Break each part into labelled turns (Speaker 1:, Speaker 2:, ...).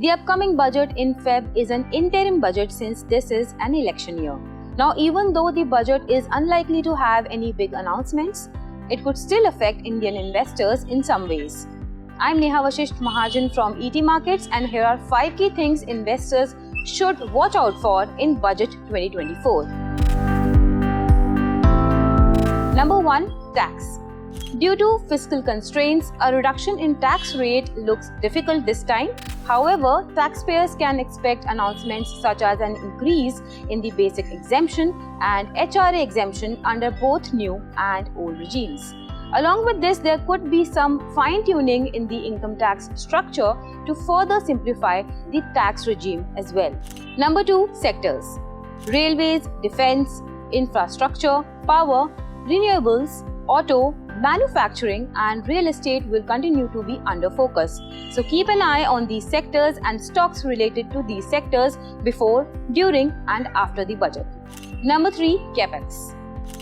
Speaker 1: The upcoming budget in Feb is an interim budget since this is an election year. Now, even though the budget is unlikely to have any big announcements, it could still affect Indian investors in some ways. I'm Neha V Mahajan from ET Markets, and here are 5 key things investors should watch out for in Budget 2024. Number 1. Tax. Due to fiscal constraints, a reduction in tax rate looks difficult this time. However, taxpayers can expect announcements such as an increase in the basic exemption and HRA exemption under both new and old regimes. Along with this, there could be some fine-tuning in the income tax structure to further simplify the tax regime as well. Number 2. Sectors. Railways, defense, infrastructure, power, renewables, auto, manufacturing and real estate will continue to be under focus. So keep an eye on these sectors and stocks related to these sectors before, during and after the budget. Number 3. Capex.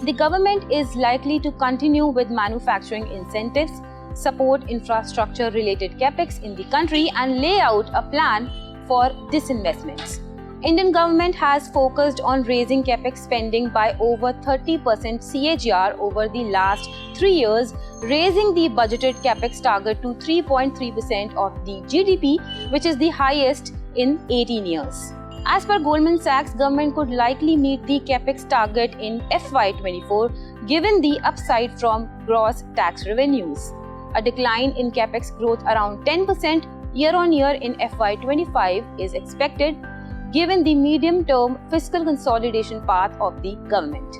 Speaker 1: The government is likely to continue with manufacturing incentives, support infrastructure related capex in the country and lay out a plan for disinvestments. Indian government has focused on raising capex spending by over 30% CAGR over the last 3 years, raising the budgeted capex target to 3.3% of the GDP, which is the highest in 18 years. As per Goldman Sachs, government could likely meet the capex target in FY24 given the upside from gross tax revenues. A decline in capex growth around 10% year-on-year in FY25 is expected given the medium-term fiscal consolidation path of the government.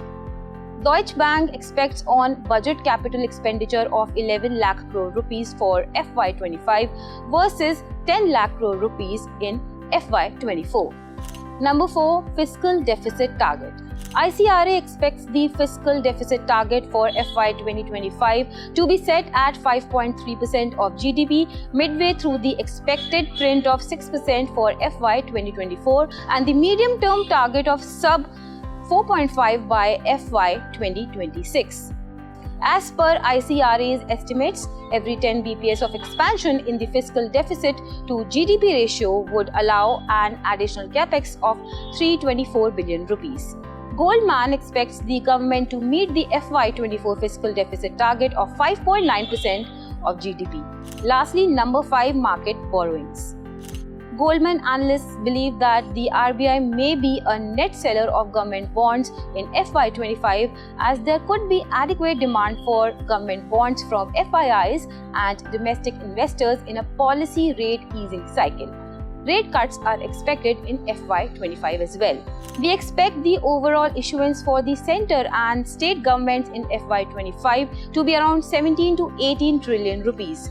Speaker 1: Deutsche Bank expects on budget capital expenditure of 11 lakh crore rupees for FY25 versus 10 lakh crore rupees in FY24. Number 4. Fiscal deficit target. ICRA expects the fiscal deficit target for FY 2025 to be set at 5.3% of GDP midway through the expected print of 6% for FY 2024 and the medium-term target of sub 4.5 by FY 2026. As per ICRA's estimates, every 10 bps of expansion in the fiscal deficit to GDP ratio would allow an additional capex of 324 billion rupees. Goldman expects the government to meet the FY24 fiscal deficit target of 5.9% of GDP. Lastly, number 5. Market borrowings. Goldman analysts believe that the RBI may be a net seller of government bonds in FY25 as there could be adequate demand for government bonds from FIIs and domestic investors in a policy rate easing cycle. Rate cuts are expected in FY25 as well. We expect the overall issuance for the centre and state governments in FY25 to be around 17 to 18 trillion rupees.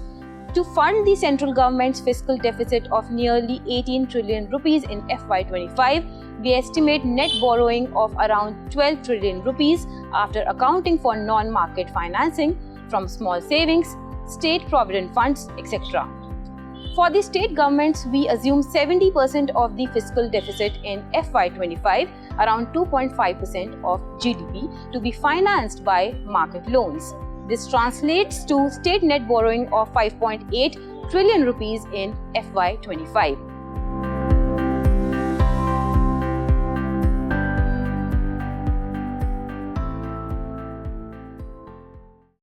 Speaker 1: To fund the central government's fiscal deficit of nearly 18 trillion rupees in FY25, we estimate net borrowing of around 12 trillion rupees after accounting for non-market financing from small savings, state provident funds, etc. For the state governments, we assume 70% of the fiscal deficit in FY25, around 2.5% of GDP, to be financed by market loans. This translates to state net borrowing of 5.8 trillion rupees in FY25.